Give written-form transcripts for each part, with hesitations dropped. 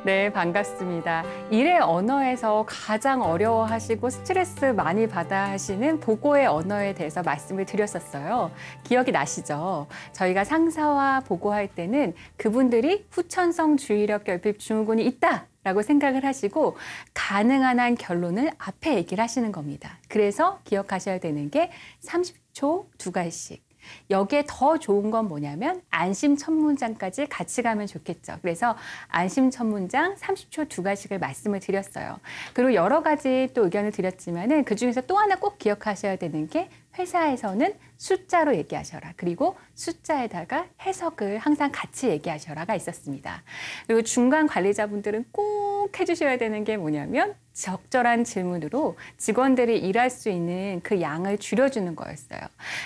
네, 반갑습니다. 일의 언어에서 가장 어려워하시고 스트레스 많이 받아 하시는 보고의 언어에 대해서 말씀을 드렸었어요. 기억이 나시죠? 저희가 상사와 보고할 때는 그분들이 후천성 주의력 결핍 증후군이 있다 라고 생각을 하시고 가능한 한 결론을 앞에 얘기를 하시는 겁니다. 그래서 기억하셔야 되는 게 30초 2갈씩. 여기에 더 좋은 건 뭐냐면 안심 첫 문장까지 같이 가면 좋겠죠. 그래서 안심 첫 문장 30초 2갈씩을 말씀을 드렸어요. 그리고 여러 가지 또 의견을 드렸지만은 그중에서 또 하나 꼭 기억하셔야 되는 게 회사에서는 숫자로 얘기하셔라. 그리고 숫자에다가 해석을 항상 같이 얘기하셔라가 있었습니다. 그리고 중간 관리자분들은 꼭 해주셔야 되는 게 뭐냐면 적절한 질문으로 직원들이 일할 수 있는 그 양을 줄여주는 거였어요.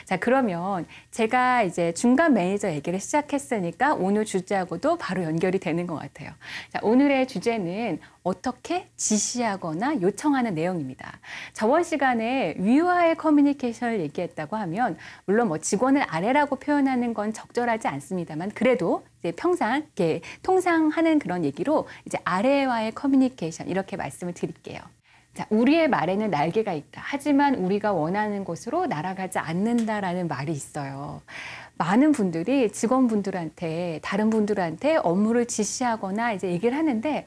자, 그러면 제가 이제 중간 매니저 얘기를 시작했으니까 오늘 주제하고도 바로 연결이 되는 것 같아요. 자, 오늘의 주제는 어떻게 지시하거나 요청하는 내용입니다. 저번 시간에 위와의 커뮤니케이션을 얘기했다고 하면 물론 뭐 직원을 아래라고 표현하는 건 적절하지 않습니다만 그래도 이제 평상 이렇게 통상하는 그런 얘기로 이제 아래와의 커뮤니케이션 이렇게 말씀을 드릴게요. 자, 우리의 말에는 날개가 있다. 하지만 우리가 원하는 곳으로 날아가지 않는다라는 말이 있어요. 많은 분들이 직원분들한테 다른 분들한테 업무를 지시하거나 이제 얘기를 하는데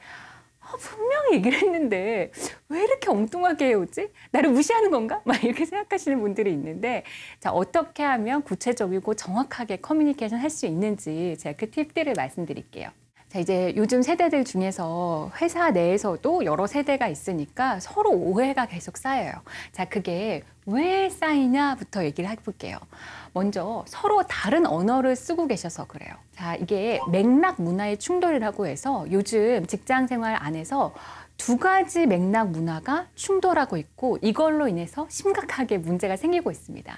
분명히 얘기를 했는데 왜 이렇게 엉뚱하게 해오지? 나를 무시하는 건가? 막 이렇게 생각하시는 분들이 있는데 자, 어떻게 하면 구체적이고 정확하게 커뮤니케이션 할 수 있는지 제가 그 팁들을 말씀드릴게요. 자, 이제 요즘 세대들 중에서 회사 내에서도 여러 세대가 있으니까 서로 오해가 계속 쌓여요. 자, 그게 왜 쌓이냐부터 얘기를 해볼게요. 먼저 서로 다른 언어를 쓰고 계셔서 그래요. 자, 이게 맥락 문화의 충돌이라고 해서 요즘 직장 생활 안에서 두 가지 맥락 문화가 충돌하고 있고 이걸로 인해서 심각하게 문제가 생기고 있습니다.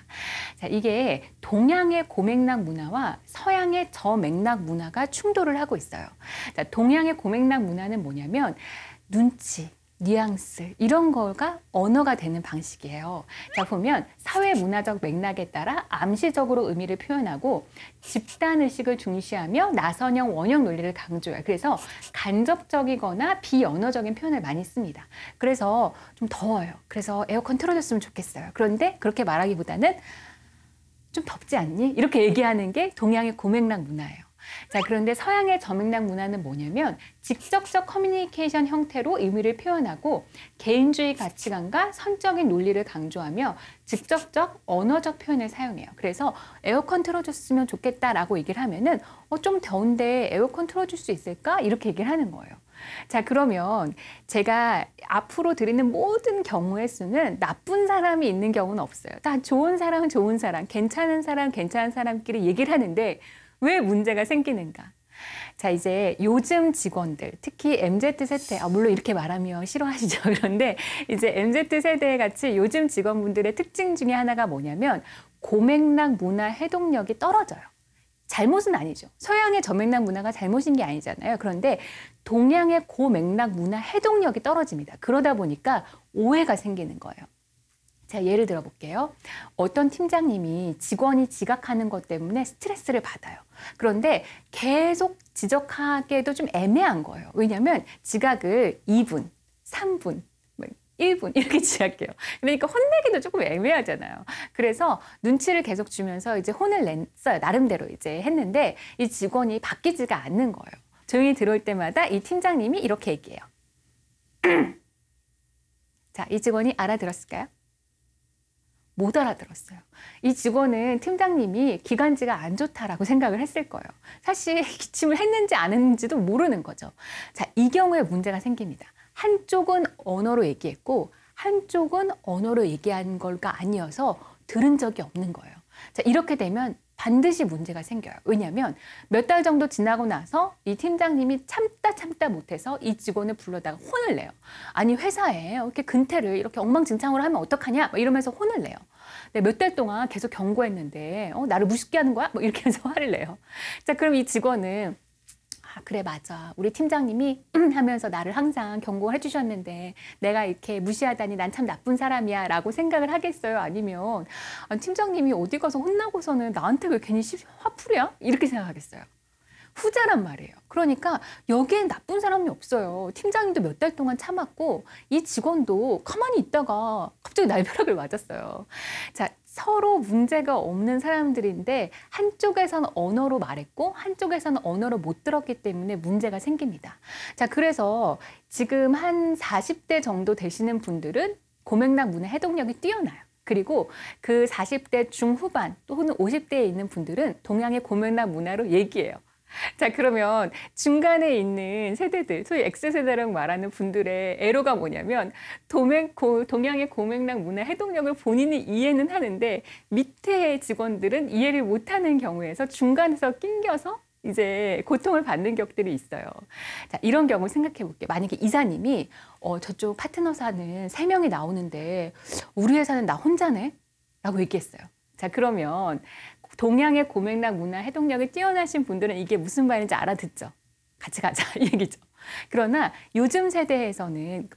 자, 이게 동양의 고맥락 문화와 서양의 저맥락 문화가 충돌을 하고 있어요. 자, 동양의 고맥락 문화는 뭐냐면 눈치, 뉘앙스 이런 거가 언어가 되는 방식이에요. 자, 보면 사회 문화적 맥락에 따라 암시적으로 의미를 표현하고 집단의식을 중시하며 나선형 원형 논리를 강조해요. 그래서 간접적이거나 비언어적인 표현을 많이 씁니다. 그래서 좀 더워요. 그래서 에어컨 틀어줬으면 좋겠어요. 그런데 그렇게 말하기보다는 좀 덥지 않니? 이렇게 얘기하는 게 동양의 고맥락 문화예요. 자, 그런데 서양의 저맥락 문화는 뭐냐면 직접적 커뮤니케이션 형태로 의미를 표현하고 개인주의 가치관과 선적인 논리를 강조하며 직접적 언어적 표현을 사용해요. 그래서 에어컨 틀어줬으면 좋겠다라고 얘기를 하면은 좀 더운데 에어컨 틀어줄 수 있을까? 이렇게 얘기를 하는 거예요. 자, 그러면 제가 앞으로 드리는 모든 경우의 수는 나쁜 사람이 있는 경우는 없어요. 다 좋은 사람은 좋은 사람, 괜찮은 사람끼리 얘기를 하는데 왜 문제가 생기는가? 자, 이제 요즘 직원들, 특히 MZ세대, 물론 이렇게 말하면 싫어하시죠. 그런데 이제 MZ세대 같이 요즘 직원분들의 특징 중에 하나가 뭐냐면 고맥락 문화 해독력이 떨어져요. 잘못은 아니죠. 서양의 저맥락 문화가 잘못인 게 아니잖아요. 그런데 동양의 고맥락 문화 해독력이 떨어집니다. 그러다 보니까 오해가 생기는 거예요. 자, 예를 들어 볼게요. 어떤 팀장님이 직원이 지각하는 것 때문에 스트레스를 받아요. 그런데 계속 지적하기에도 좀 애매한 거예요. 왜냐하면 지각을 2분, 3분, 1분 이렇게 지각해요. 그러니까 혼내기도 조금 애매하잖아요. 그래서 눈치를 계속 주면서 이제 혼을 냈어요. 나름대로 이제 했는데 이 직원이 바뀌지가 않는 거예요. 조용히 들어올 때마다 이 팀장님이 이렇게 얘기해요. 자, 이 직원이 알아들었을까요? 못 알아들었어요. 이 직원은 팀장님이 기관지가 안 좋다라고 생각을 했을 거예요. 사실 기침을 했는지 안 했는지도 모르는 거죠. 자, 이 경우에 문제가 생깁니다. 한쪽은 언어로 얘기했고 한쪽은 언어로 얘기한 걸가 아니어서 들은 적이 없는 거예요. 자, 이렇게 되면 반드시 문제가 생겨요. 왜냐하면 몇 달 정도 지나고 나서 이 팀장님이 참다 못해서 이 직원을 불러다가 혼을 내요. 아니, 회사에 이렇게 근태를 이렇게 엉망진창으로 하면 어떡하냐? 이러면서 혼을 내요. 몇 달 동안 계속 경고했는데 나를 무섭게 하는 거야? 이렇게 해서 화를 내요. 자, 그럼 이 직원은 그래, 맞아. 우리 팀장님이 하면서 나를 항상 경고해 주셨는데 내가 이렇게 무시하다니 난 참 나쁜 사람이야 라고 생각을 하겠어요? 아니면 팀장님이 어디 가서 혼나고서는 나한테 왜 괜히 화풀이야? 이렇게 생각하겠어요. 후자란 말이에요. 그러니까 여기엔 나쁜 사람이 없어요. 팀장님도 몇 달 동안 참았고 이 직원도 가만히 있다가 갑자기 날벼락을 맞았어요. 자, 서로 문제가 없는 사람들인데 한쪽에서는 언어로 말했고 한쪽에서는 언어로 못 들었기 때문에 문제가 생깁니다. 자, 그래서 지금 한 40대 정도 되시는 분들은 고맥락 문화 해독력이 뛰어나요. 그리고 그 40대 중후반 또는 50대에 있는 분들은 동양의 고맥락 문화로 얘기해요. 자, 그러면 중간에 있는 세대들, 소위 X세대라고 말하는 분들의 애로가 뭐냐면 동양의 고맥락 문화 해독력을 본인이 이해는 하는데 밑에 직원들은 이해를 못하는 경우에서 중간에서 낑겨서 이제 고통을 받는 격들이 있어요. 자, 이런 경우 생각해 볼게요. 만약에 이사님이 저쪽 파트너사는 3명이 나오는데 우리 회사는 나 혼자네? 라고 얘기했어요. 자, 그러면 동양의 고맥락 문화 해독력이 뛰어나신 분들은 이게 무슨 말인지 알아듣죠. 같이 가자 이 얘기죠. 그러나 요즘 세대에서는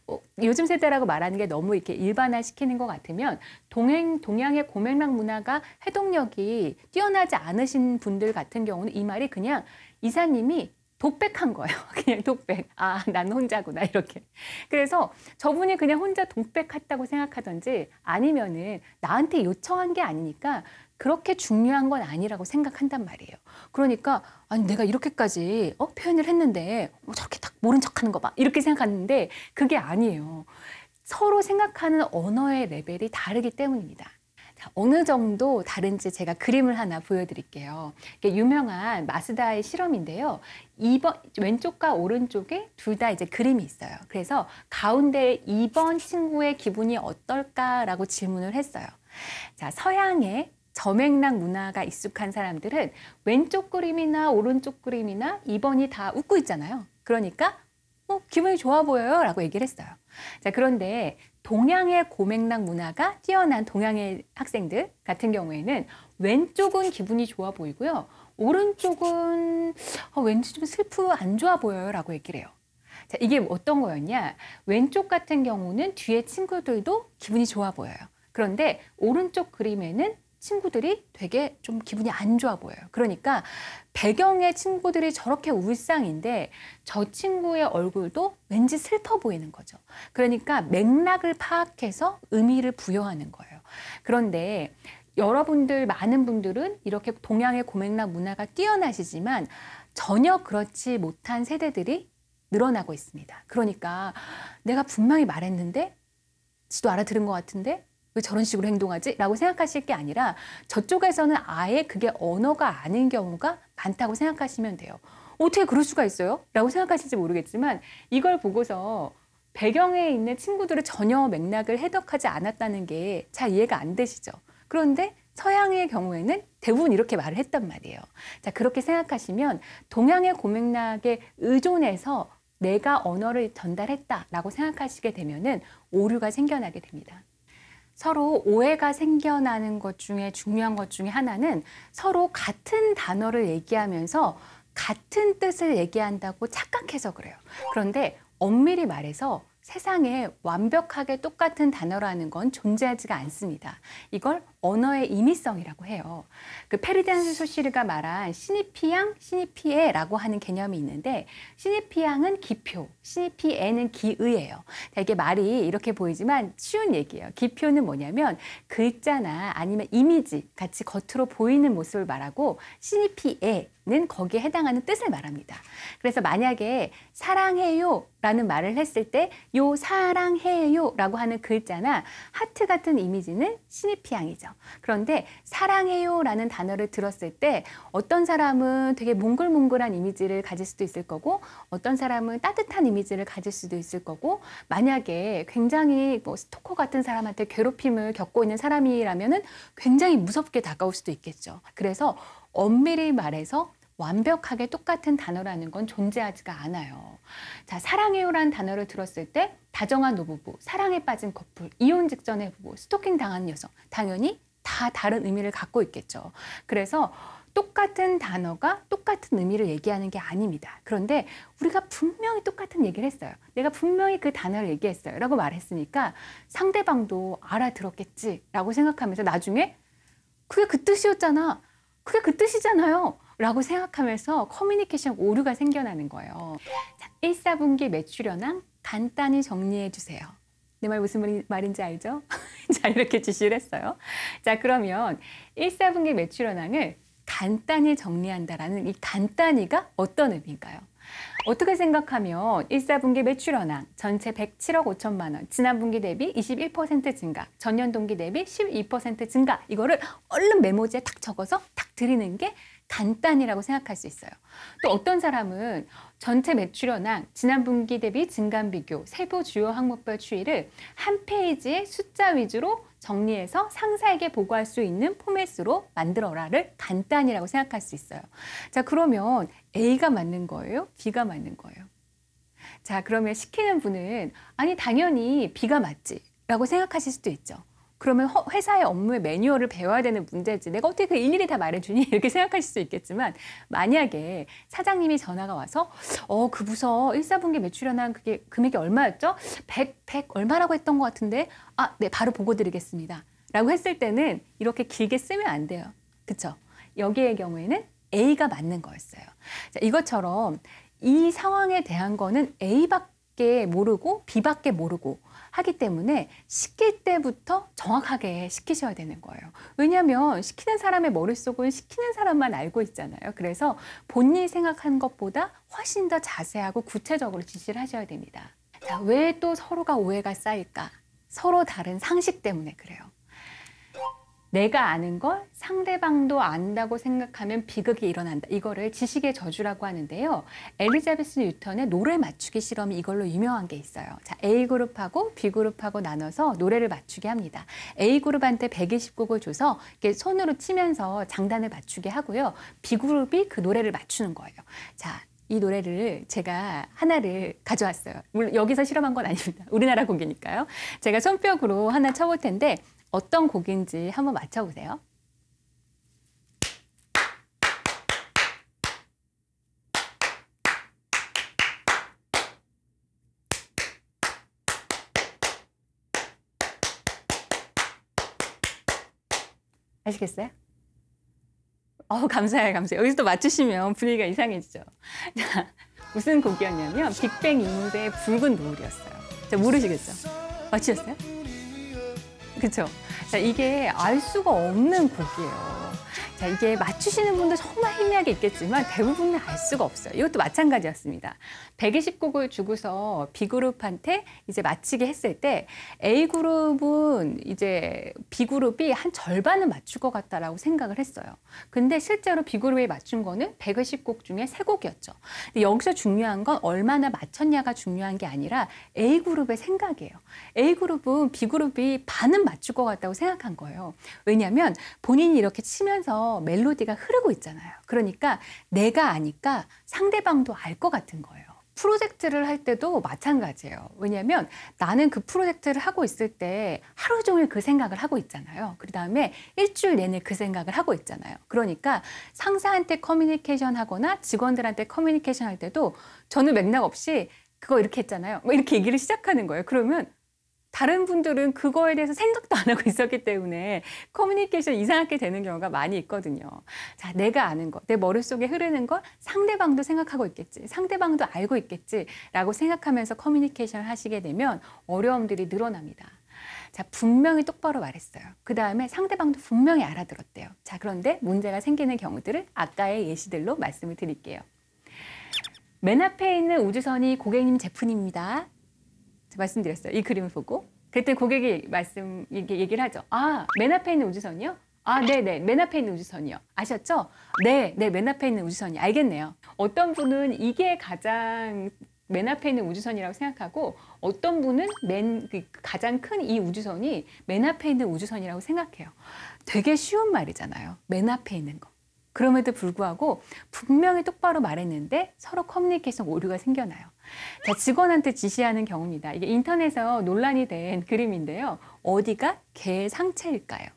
요즘 세대라고 말하는 게 너무 이렇게 일반화시키는 것 같으면 동양의 고맥락 문화가 해독력이 뛰어나지 않으신 분들 같은 경우는 이 말이 그냥 이사님이 독백한 거예요. 그냥 독백. 아, 난 혼자구나 이렇게. 그래서 저분이 그냥 혼자 독백했다고 생각하던지 아니면은 나한테 요청한 게 아니니까 그렇게 중요한 건 아니라고 생각한단 말이에요. 그러니까 아니 내가 이렇게까지 표현을 했는데 저렇게 딱 모른 척하는 거 봐. 이렇게 생각하는데 그게 아니에요. 서로 생각하는 언어의 레벨이 다르기 때문입니다. 자, 어느 정도 다른지 제가 그림을 하나 보여드릴게요. 이게 유명한 마스다의 실험인데요. 왼쪽과 오른쪽에 둘 다 이제 그림이 있어요. 그래서 가운데 2번 친구의 기분이 어떨까라고 질문을 했어요. 자, 서양의 저맥락 문화가 익숙한 사람들은 왼쪽 그림이나 오른쪽 그림이나 2번이 다 웃고 있잖아요. 그러니까 기분이 좋아 보여요 라고 얘기를 했어요. 자, 그런데 동양의 고맥락 문화가 뛰어난 동양의 학생들 같은 경우에는 왼쪽은 기분이 좋아 보이고요. 오른쪽은 왠지 좀 슬프고 안 좋아 보여요 라고 얘기를 해요. 자, 이게 어떤 거였냐? 왼쪽 같은 경우는 뒤에 친구들도 기분이 좋아 보여요. 그런데 오른쪽 그림에는 친구들이 되게 좀 기분이 안 좋아 보여요. 그러니까 배경의 친구들이 저렇게 울상인데 저 친구의 얼굴도 왠지 슬퍼 보이는 거죠. 그러니까 맥락을 파악해서 의미를 부여하는 거예요. 그런데 여러분들 많은 분들은 이렇게 동양의 고맥락 문화가 뛰어나시지만 전혀 그렇지 못한 세대들이 늘어나고 있습니다. 그러니까 내가 분명히 말했는데 지도 알아들은 것 같은데 왜 저런 식으로 행동하지? 라고 생각하실 게 아니라 저쪽에서는 아예 그게 언어가 아닌 경우가 많다고 생각하시면 돼요. 어떻게 그럴 수가 있어요? 라고 생각하실지 모르겠지만 이걸 보고서 배경에 있는 친구들은 전혀 맥락을 해석하지 않았다는 게 잘 이해가 안 되시죠? 그런데 서양의 경우에는 대부분 이렇게 말을 했단 말이에요. 자, 그렇게 생각하시면 동양의 고맥락에 의존해서 내가 언어를 전달했다라고 생각하시게 되면은 오류가 생겨나게 됩니다. 서로 오해가 생겨나는 것 중에 중요한 것 중에 하나는 서로 같은 단어를 얘기하면서 같은 뜻을 얘기한다고 착각해서 그래요. 그런데 엄밀히 말해서 세상에 완벽하게 똑같은 단어라는 건 존재하지가 않습니다. 이걸 언어의 임의성이라고 해요. 그 페르디난드 소시르가 말한 시니피양, 시니피에라고 하는 개념이 있는데 시니피양은 기표, 시니피에는 기의예요. 이게 말이 이렇게 보이지만 쉬운 얘기예요. 기표는 뭐냐면 글자나 아니면 이미지 같이 겉으로 보이는 모습을 말하고 시니피에는 거기에 해당하는 뜻을 말합니다. 그래서 만약에 사랑해요 라는 말을 했을 때 요 사랑해요 라고 하는 글자나 하트 같은 이미지는 시니피양이죠. 그런데 사랑해요 라는 단어를 들었을 때 어떤 사람은 되게 몽글몽글한 이미지를 가질 수도 있을 거고 어떤 사람은 따뜻한 이미지를 가질 수도 있을 거고 만약에 굉장히 스토커 같은 사람한테 괴롭힘을 겪고 있는 사람이라면은 굉장히 무섭게 다가올 수도 있겠죠. 그래서 엄밀히 말해서 완벽하게 똑같은 단어라는 건 존재하지가 않아요. 자, 사랑해요라는 단어를 들었을 때 다정한 노부부, 사랑에 빠진 커플, 이혼 직전의 부부, 스토킹 당한 여성 당연히 다 다른 의미를 갖고 있겠죠. 그래서 똑같은 단어가 똑같은 의미를 얘기하는 게 아닙니다. 그런데 우리가 분명히 똑같은 얘기를 했어요. 내가 분명히 그 단어를 얘기했어요 라고 말했으니까 상대방도 알아들었겠지 라고 생각하면서 나중에 그게 그 뜻이었잖아. 그게 그 뜻이잖아요. 라고 생각하면서 커뮤니케이션 오류가 생겨나는 거예요. 자, 1, 4분기 매출 현황 간단히 정리해 주세요. 내 말 무슨 말인지 알죠? 자, 이렇게 지시를 했어요. 자, 그러면 1, 4분기 매출 현황을 간단히 정리한다라는 이 간단히가 어떤 의미인가요? 어떻게 생각하면 1, 4분기 매출 현황 전체 107억 5천만 원, 지난 분기 대비 21% 증가, 전년 동기 대비 12% 증가, 이거를 얼른 메모지에 탁 적어서 탁 드리는 게 간단이라고 생각할 수 있어요. 또 어떤 사람은 전체 매출 현황, 지난 분기 대비 증감 비교, 세부 주요 항목별 추이를 한 페이지의 숫자 위주로 정리해서 상사에게 보고할 수 있는 포맷으로 만들어라를 간단이라고 생각할 수 있어요. 자, 그러면 A가 맞는 거예요? B가 맞는 거예요? 자, 그러면 시키는 분은 아니 당연히 B가 맞지 라고 생각하실 수도 있죠. 그러면 회사의 업무의 매뉴얼을 배워야 되는 문제지 내가 어떻게 그 일일이 다 말해주니? 이렇게 생각하실 수 있겠지만 만약에 사장님이 전화가 와서 그 부서 1, 4분기 매출 현황 그게 금액이 얼마였죠? 100 얼마라고 했던 것 같은데 네 바로 보고 드리겠습니다 라고 했을 때는 이렇게 길게 쓰면 안 돼요. 그쵸? 여기의 경우에는 A가 맞는 거였어요. 자, 이것처럼 이 상황에 대한 거는 A밖에 모르고 B밖에 모르고 하기 때문에 시킬 때부터 정확하게 시키셔야 되는 거예요. 왜냐하면 시키는 사람의 머릿속은 시키는 사람만 알고 있잖아요. 그래서 본인이 생각한 것보다 훨씬 더 자세하고 구체적으로 지시를 하셔야 됩니다. 자, 왜 또 서로가 오해가 쌓일까? 서로 다른 상식 때문에 그래요. 내가 아는 걸 상대방도 안다고 생각하면 비극이 일어난다. 이거를 지식의 저주라고 하는데요. 엘리자베스 뉴턴의 노래 맞추기 실험이 이걸로 유명한 게 있어요. 자, A그룹하고 B그룹하고 나눠서 노래를 맞추게 합니다. A그룹한테 120곡을 줘서 이렇게 손으로 치면서 장단을 맞추게 하고요. B그룹이 그 노래를 맞추는 거예요. 자, 이 노래를 제가 하나를 가져왔어요. 물론 여기서 실험한 건 아닙니다. 우리나라 곡이니까요. 제가 손뼉으로 하나 쳐볼 텐데 어떤 곡인지 한번 맞춰보세요. 아시겠어요? 감사해요, 감사해요. 여기서 또 맞추시면 분위기가 이상해지죠. 자, 무슨 곡이었냐면 빅뱅 인물의 붉은 노을이었어요. 자, 모르시겠죠? 맞추셨어요? 그쵸? 자, 이게 알 수가 없는 곡이에요. 자, 이게 맞추시는 분도 정말 희미하게 있겠지만 대부분은 알 수가 없어요. 이것도 마찬가지였습니다. 120곡을 주고서 B그룹한테 이제 맞히게 했을 때 A그룹은 이제 B그룹이 한 절반은 맞출 것 같다라고 생각을 했어요. 근데 실제로 B그룹이 맞춘 거는 120곡 중에 3곡이었죠. 근데 여기서 중요한 건 얼마나 맞췄냐가 중요한 게 아니라 A그룹의 생각이에요. A그룹은 B그룹이 반은 맞출 것 같다고 생각한 거예요. 왜냐하면 본인이 이렇게 치면서 멜로디가 흐르고 있잖아요. 그러니까 내가 아니까 상대방도 알 것 같은 거예요. 프로젝트를 할 때도 마찬가지예요. 왜냐하면 나는 그 프로젝트를 하고 있을 때 하루 종일 그 생각을 하고 있잖아요. 그 다음에 일주일 내내 그 생각을 하고 있잖아요. 그러니까 상사한테 커뮤니케이션 하거나 직원들한테 커뮤니케이션 할 때도 저는 맥락 없이 그거 이렇게 했잖아요. 뭐 이렇게 얘기를 시작하는 거예요. 그러면 다른 분들은 그거에 대해서 생각도 안 하고 있었기 때문에 커뮤니케이션 이상하게 되는 경우가 많이 있거든요. 자, 내가 아는 것, 내 머릿속에 흐르는 걸 상대방도 생각하고 있겠지, 상대방도 알고 있겠지 라고 생각하면서 커뮤니케이션을 하시게 되면 어려움들이 늘어납니다. 자, 분명히 똑바로 말했어요. 그 다음에 상대방도 분명히 알아들었대요. 자, 그런데 문제가 생기는 경우들을 아까의 예시들로 말씀을 드릴게요. 맨 앞에 있는 우주선이 고객님 제품입니다. 말씀드렸어요. 이 그림을 보고. 그때 고객이 얘기를 하죠. 맨 앞에 있는 우주선이요? 네네. 맨 앞에 있는 우주선이요. 아셨죠? 네, 맨 앞에 있는 우주선이. 알겠네요. 어떤 분은 이게 가장 맨 앞에 있는 우주선이라고 생각하고 어떤 분은 가장 큰 이 우주선이 맨 앞에 있는 우주선이라고 생각해요. 되게 쉬운 말이잖아요. 맨 앞에 있는 거. 그럼에도 불구하고 분명히 똑바로 말했는데 서로 커뮤니케이션 오류가 생겨나요. 자, 직원한테 지시하는 경우입니다. 이게 인터넷에서 논란이 된 그림인데요. 어디가 개의 상체일까요?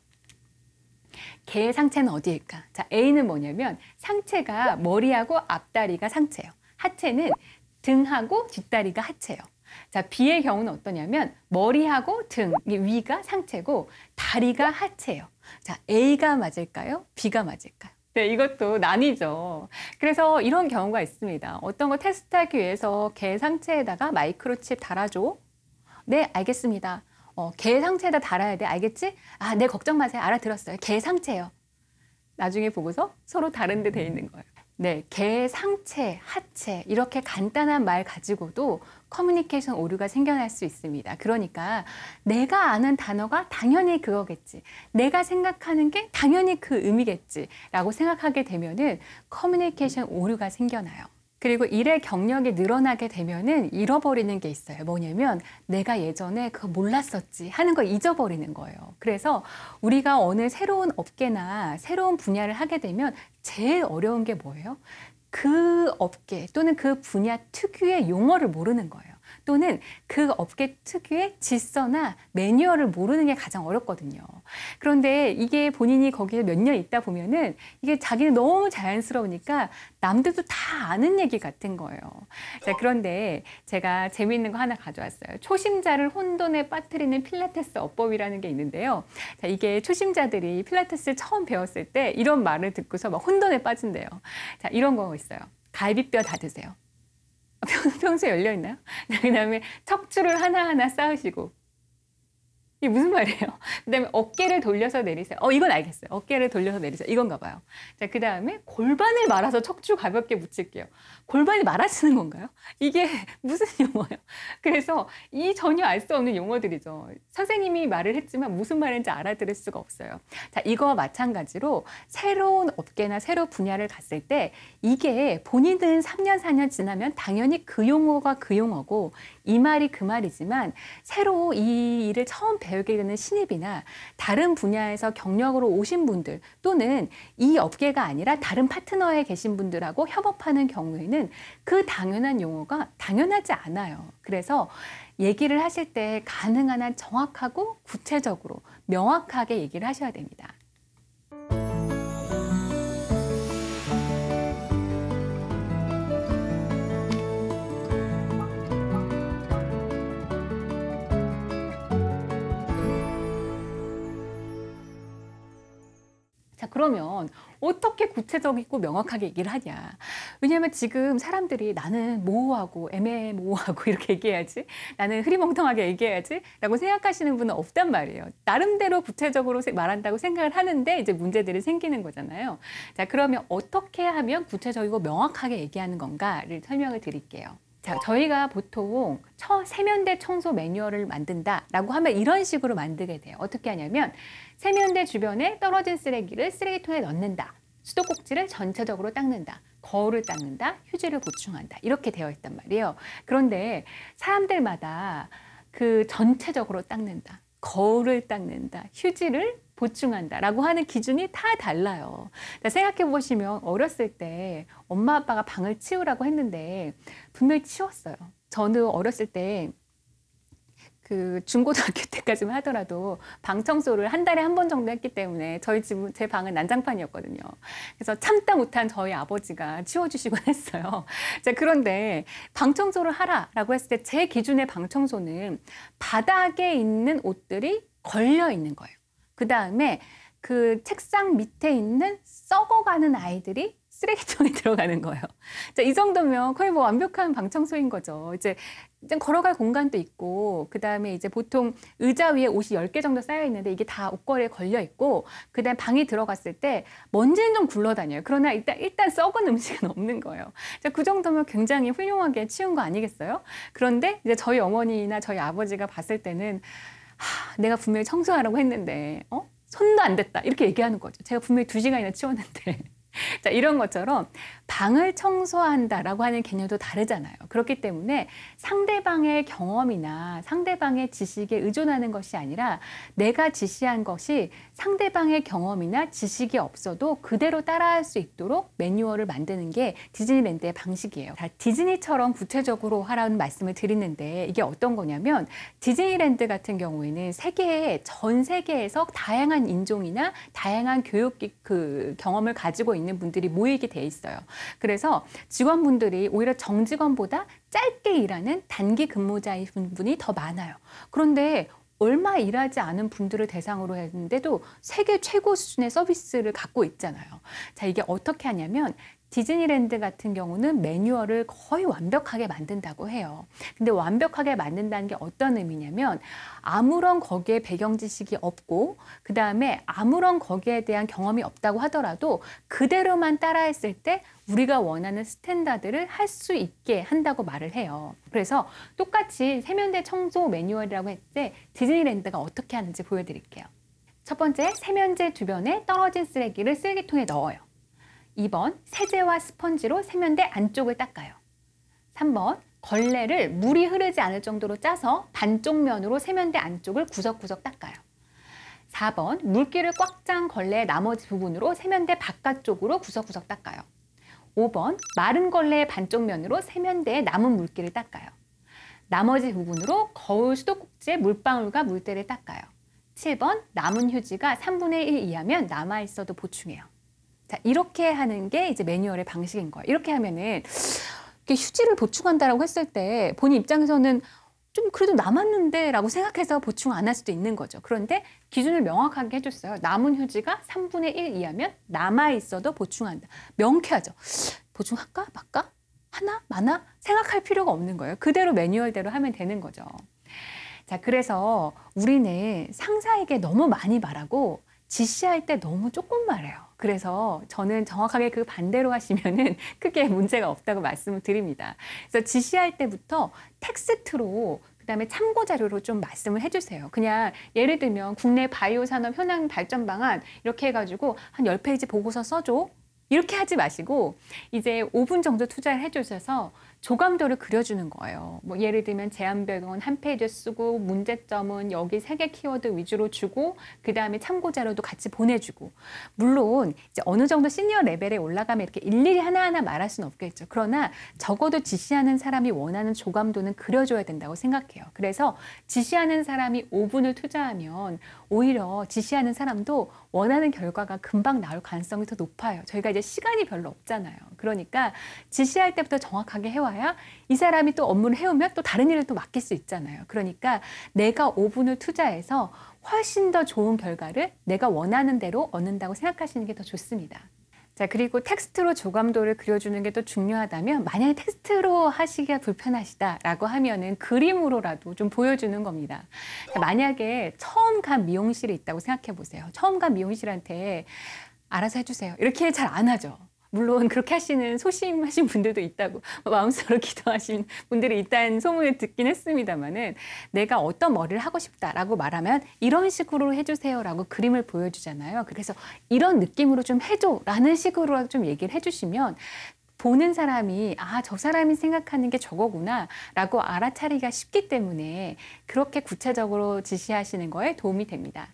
개의 상체는 어디일까? 자, A는 뭐냐면 상체가 머리하고 앞다리가 상체예요. 하체는 등하고 뒷다리가 하체예요. 자, B의 경우는 어떠냐면 머리하고 등, 위가 상체고 다리가 하체예요. 자, A가 맞을까요? B가 맞을까요? 네, 이것도 난이죠. 그래서 이런 경우가 있습니다. 어떤 거 테스트하기 위해서 개 상체에다가 마이크로칩 달아줘. 네, 알겠습니다. 개 상체에다 달아야 돼. 알겠지? 아, 네, 걱정 마세요. 알아들었어요. 개 상체요. 나중에 보고서 서로 다른 데 돼 있는 거예요. 네, 개 상체, 하체 이렇게 간단한 말 가지고도 커뮤니케이션 오류가 생겨날 수 있습니다. 그러니까 내가 아는 단어가 당연히 그거겠지. 내가 생각하는 게 당연히 그 의미겠지. 라고 생각하게 되면은 커뮤니케이션 오류가 생겨나요. 그리고 일의 경력이 늘어나게 되면은 잃어버리는 게 있어요. 뭐냐면 내가 예전에 그거 몰랐었지 하는 걸 잊어버리는 거예요. 그래서 우리가 어느 새로운 업계나 새로운 분야를 하게 되면 제일 어려운 게 뭐예요? 그 업계 또는 그 분야 특유의 용어를 모르는 거예요. 또는 그 업계 특유의 질서나 매뉴얼을 모르는 게 가장 어렵거든요. 그런데 이게 본인이 거기에 몇 년 있다 보면은 이게 자기는 너무 자연스러우니까 남들도 다 아는 얘기 같은 거예요. 자, 그런데 제가 재미있는 거 하나 가져왔어요. 초심자를 혼돈에 빠뜨리는 필라테스 어법이라는 게 있는데요. 자, 이게 초심자들이 필라테스를 처음 배웠을 때 이런 말을 듣고서 막 혼돈에 빠진대요. 자, 이런 거 있어요. 갈비뼈 다 드세요. 평소에 열려 있나요? 그 다음에 척추를 하나하나 쌓으시고. 이게 무슨 말이에요? 그 다음에 어깨를 돌려서 내리세요. 이건 알겠어요. 어깨를 돌려서 내리세요. 이건가 봐요. 자, 그 다음에 골반을 말아서 척추 가볍게 붙일게요. 골반이 말아지는 건가요? 이게 무슨 용어예요? 그래서 이 전혀 알 수 없는 용어들이죠. 선생님이 말을 했지만 무슨 말인지 알아들을 수가 없어요. 자, 이거와 마찬가지로 새로운 업계나 새로운 분야를 갔을 때 이게 본인은 3년, 4년 지나면 당연히 그 용어가 그 용어고 이 말이 그 말이지만 새로 이 일을 처음 배우게 되는 신입이나 다른 분야에서 경력으로 오신 분들 또는 이 업계가 아니라 다른 파트너에 계신 분들하고 협업하는 경우에는 그 당연한 용어가 당연하지 않아요. 그래서 얘기를 하실 때 가능한 한 정확하고 구체적으로 명확하게 얘기를 하셔야 됩니다. 자, 그러면 어떻게 구체적이고 명확하게 얘기를 하냐. 왜냐하면 지금 사람들이 나는 모호하고 애매모호하고 이렇게 얘기해야지. 나는 흐리멍텅하게 얘기해야지. 라고 생각하시는 분은 없단 말이에요. 나름대로 구체적으로 말한다고 생각을 하는데 이제 문제들이 생기는 거잖아요. 자, 그러면 어떻게 하면 구체적이고 명확하게 얘기하는 건가를 설명을 드릴게요. 자, 저희가 보통 세면대 청소 매뉴얼을 만든다라고 하면 이런 식으로 만들게 돼요. 어떻게 하냐면 세면대 주변에 떨어진 쓰레기를 쓰레기통에 넣는다. 수도꼭지를 전체적으로 닦는다. 거울을 닦는다. 휴지를 보충한다. 이렇게 되어 있단 말이에요. 그런데 사람들마다 그 전체적으로 닦는다. 거울을 닦는다. 휴지를 보충한다 라고 하는 기준이 다 달라요. 생각해 보시면 어렸을 때 엄마 아빠가 방을 치우라고 했는데 분명히 치웠어요. 저는 어렸을 때 그 중고등학교 때까지만 하더라도 방 청소를 한 달에 한 번 정도 했기 때문에 저희 집은 제 방은 난장판이었거든요. 그래서 참다 못한 저희 아버지가 치워주시곤 했어요. 자, 그런데 방 청소를 하라라고 했을 때 제 기준의 방 청소는 바닥에 있는 옷들이 걸려 있는 거예요. 그 다음에 그 책상 밑에 있는 썩어가는 아이들이 쓰레기통에 들어가는 거예요. 자, 이 정도면 거의 뭐 완벽한 방 청소인 거죠. 이제 걸어갈 공간도 있고, 그 다음에 이제 보통 의자 위에 옷이 10개 정도 쌓여 있는데 이게 다 옷걸이에 걸려 있고, 그 다음에 방에 들어갔을 때 먼지는 좀 굴러다녀요. 그러나 일단 썩은 음식은 없는 거예요. 자, 그 정도면 굉장히 훌륭하게 치운 거 아니겠어요? 그런데 이제 저희 어머니나 저희 아버지가 봤을 때는 내가 분명히 청소하라고 했는데, 손도 안 댔다. 이렇게 얘기하는 거죠. 제가 분명히 2시간이나 치웠는데. 자, 이런 것처럼 방을 청소한다라고 하는 개념도 다르잖아요. 그렇기 때문에 상대방의 경험이나 상대방의 지식에 의존하는 것이 아니라 내가 지시한 것이 상대방의 경험이나 지식이 없어도 그대로 따라할 수 있도록 매뉴얼을 만드는 게 디즈니랜드의 방식이에요. 자, 디즈니처럼 구체적으로 하라는 말씀을 드리는데 이게 어떤 거냐면 디즈니랜드 같은 경우에는 전 세계에서 다양한 인종이나 다양한 교육 그 경험을 가지고 있는 분들이 모이게 돼 있어요. 그래서 직원분들이 오히려 정직원보다 짧게 일하는 단기 근무자인 분이 더 많아요. 그런데 얼마 일하지 않은 분들을 대상으로 했는데도 세계 최고 수준의 서비스를 갖고 있잖아요. 자, 이게 어떻게 하냐면 디즈니랜드 같은 경우는 매뉴얼을 거의 완벽하게 만든다고 해요. 근데 완벽하게 만든다는 게 어떤 의미냐면 아무런 거기에 배경 지식이 없고 그다음에 아무런 거기에 대한 경험이 없다고 하더라도 그대로만 따라했을 때 우리가 원하는 스탠다드를 할 수 있게 한다고 말을 해요. 그래서 똑같이 세면대 청소 매뉴얼이라고 했을 때 디즈니랜드가 어떻게 하는지 보여드릴게요. 첫 번째, 세면대 주변에 떨어진 쓰레기를 쓰레기통에 넣어요. 2번, 세제와 스펀지로 세면대 안쪽을 닦아요. 3번, 걸레를 물이 흐르지 않을 정도로 짜서 반쪽 면으로 세면대 안쪽을 구석구석 닦아요. 4번, 물기를 꽉 짠 걸레의 나머지 부분으로 세면대 바깥쪽으로 구석구석 닦아요. 5번, 마른 걸레의 반쪽 면으로 세면대에 남은 물기를 닦아요. 나머지 부분으로 거울 수도꼭지의 물방울과 물때를 닦아요. 7번, 남은 휴지가 3분의 1 이하면 남아있어도 보충해요. 자, 이렇게 하는 게 이제 매뉴얼의 방식인 거예요. 이렇게 하면은 휴지를 보충한다라고 했을 때 본인 입장에서는 좀 그래도 남았는데 라고 생각해서 보충 안 할 수도 있는 거죠. 그런데 기준을 명확하게 해줬어요. 남은 휴지가 3분의 1 이하면 남아있어도 보충한다. 명쾌하죠. 보충할까? 말까? 하나? 많아? 생각할 필요가 없는 거예요. 그대로 매뉴얼대로 하면 되는 거죠. 자, 그래서 우리는 상사에게 너무 많이 말하고 지시할 때 너무 조금 말해요. 그래서 저는 정확하게 그 반대로 하시면은 크게 문제가 없다고 말씀을 드립니다. 그래서 지시할 때부터 텍스트로 그다음에 참고 자료로 좀 말씀을 해주세요. 그냥 예를 들면 국내 바이오 산업 현황 발전 방안 이렇게 해가지고 한 10페이지 보고서 써줘. 이렇게 하지 마시고 이제 5분 정도 투자를 해주셔서 조감도를 그려주는 거예요. 뭐 예를 들면 제안별은 한 페이지 쓰고 문제점은 여기 3개 키워드 위주로 주고 그 다음에 참고 자료도 같이 보내주고 물론 이제 어느 정도 시니어 레벨에 올라가면 이렇게 일일이 하나하나 말할 수는 없겠죠. 그러나 적어도 지시하는 사람이 원하는 조감도는 그려줘야 된다고 생각해요. 그래서 지시하는 사람이 5분을 투자하면 오히려 지시하는 사람도 원하는 결과가 금방 나올 가능성이 더 높아요. 저희가 이제 시간이 별로 없잖아요. 그러니까 지시할 때부터 정확하게 해와야 이 사람이 또 업무를 해오면 또 다른 일을 또 맡길 수 있잖아요. 그러니까 내가 5분을 투자해서 훨씬 더 좋은 결과를 내가 원하는 대로 얻는다고 생각하시는 게 더 좋습니다. 자, 그리고 텍스트로 조감도를 그려주는 게 또 중요하다면 만약에 텍스트로 하시기가 불편하시다라고 하면은 그림으로라도 좀 보여주는 겁니다. 자, 만약에 처음 간 미용실에 있다고 생각해 보세요. 처음 간 미용실한테 알아서 해주세요. 이렇게 잘 안 하죠. 물론 그렇게 하시는 소심하신 분들도 있다고 마음속으로 기도하시는 분들이 있다는 소문을 듣긴 했습니다만은 내가 어떤 머리를 하고 싶다라고 말하면 이런 식으로 해주세요라고 그림을 보여주잖아요. 그래서 이런 느낌으로 좀 해줘라는 식으로 좀 얘기를 해주시면 보는 사람이 아, 저 사람이 생각하는 게 저거구나 라고 알아차리기가 쉽기 때문에 그렇게 구체적으로 지시하시는 거에 도움이 됩니다.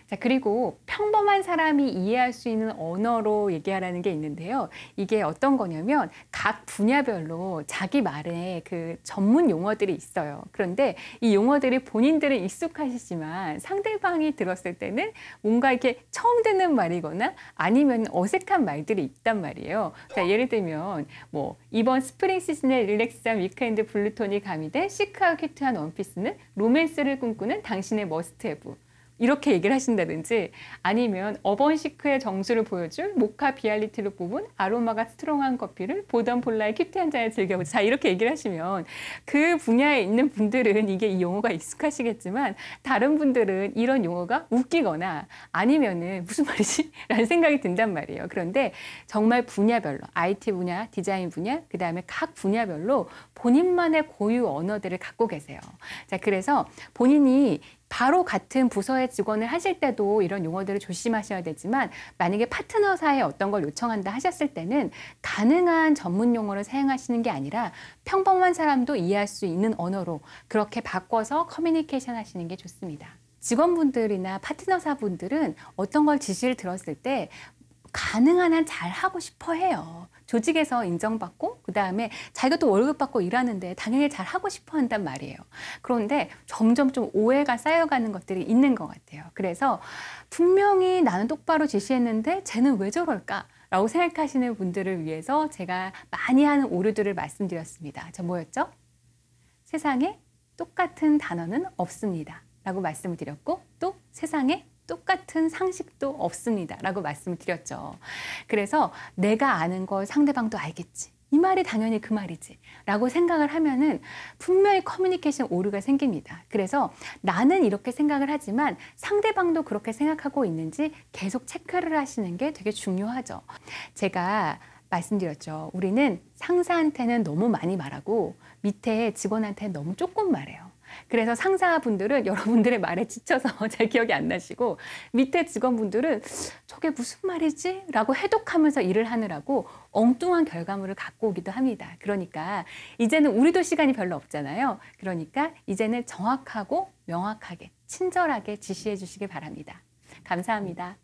자, 그리고 평범한 사람이 이해할 수 있는 언어로 얘기하라는 게 있는데요. 이게 어떤 거냐면 각 분야별로 자기 말에 그 전문 용어들이 있어요. 그런데 이 용어들이 본인들은 익숙하시지만 상대방이 들었을 때는 뭔가 이렇게 처음 듣는 말이거나 아니면 어색한 말들이 있단 말이에요. 자, 예를 들면 뭐 이번 스프링 시즌의 릴렉스한 위크엔드 블루톤이 가미된 시크하고 큐트한 원피스는 로맨스를 꿈꾸는 당신의 머스트헤브. 이렇게 얘기를 하신다든지 아니면 어번시크의 정수를 보여줄 모카 비알리티로 뽑은 아로마가 스트롱한 커피를 보던 폴라의 큐티한 잔을 즐겨보자. 자, 이렇게 얘기를 하시면 그 분야에 있는 분들은 이게 이 용어가 익숙하시겠지만 다른 분들은 이런 용어가 웃기거나 아니면은 무슨 말이지? 라는 생각이 든단 말이에요. 그런데 정말 분야별로 IT 분야, 디자인 분야, 그 다음에 각 분야별로 본인만의 고유 언어들을 갖고 계세요. 자, 그래서 본인이 바로 같은 부서의 직원을 하실 때도 이런 용어들을 조심하셔야 되지만 만약에 파트너사에 어떤 걸 요청한다 하셨을 때는 가능한 전문 용어를 사용하시는 게 아니라 평범한 사람도 이해할 수 있는 언어로 그렇게 바꿔서 커뮤니케이션 하시는 게 좋습니다. 직원분들이나 파트너사분들은 어떤 걸 지시를 들었을 때 가능한 한 잘 하고 싶어 해요. 조직에서 인정받고 그다음에 자기가 또 월급 받고 일하는데 당연히 잘 하고 싶어 한단 말이에요. 그런데 점점 좀 오해가 쌓여가는 것들이 있는 것 같아요. 그래서 분명히 나는 똑바로 지시했는데 쟤는 왜 저럴까? 라고 생각하시는 분들을 위해서 제가 많이 하는 오류들을 말씀드렸습니다. 저 뭐였죠? 세상에 똑같은 단어는 없습니다. 라고 말씀을 드렸고 또 세상에 똑같은 상식도 없습니다. 라고 말씀을 드렸죠. 그래서 내가 아는 걸 상대방도 알겠지. 이 말이 당연히 그 말이지. 라고 생각을 하면은 분명히 커뮤니케이션 오류가 생깁니다. 그래서 나는 이렇게 생각을 하지만 상대방도 그렇게 생각하고 있는지 계속 체크를 하시는 게 되게 중요하죠. 제가 말씀드렸죠. 우리는 상사한테는 너무 많이 말하고 밑에 직원한테는 너무 조금 말해요. 그래서 상사분들은 여러분들의 말에 지쳐서 잘 기억이 안 나시고 밑에 직원분들은 저게 무슨 말이지? 라고 해독하면서 일을 하느라고 엉뚱한 결과물을 갖고 오기도 합니다. 그러니까 이제는 우리도 시간이 별로 없잖아요. 그러니까 이제는 정확하고 명확하게 친절하게 지시해 주시기 바랍니다. 감사합니다.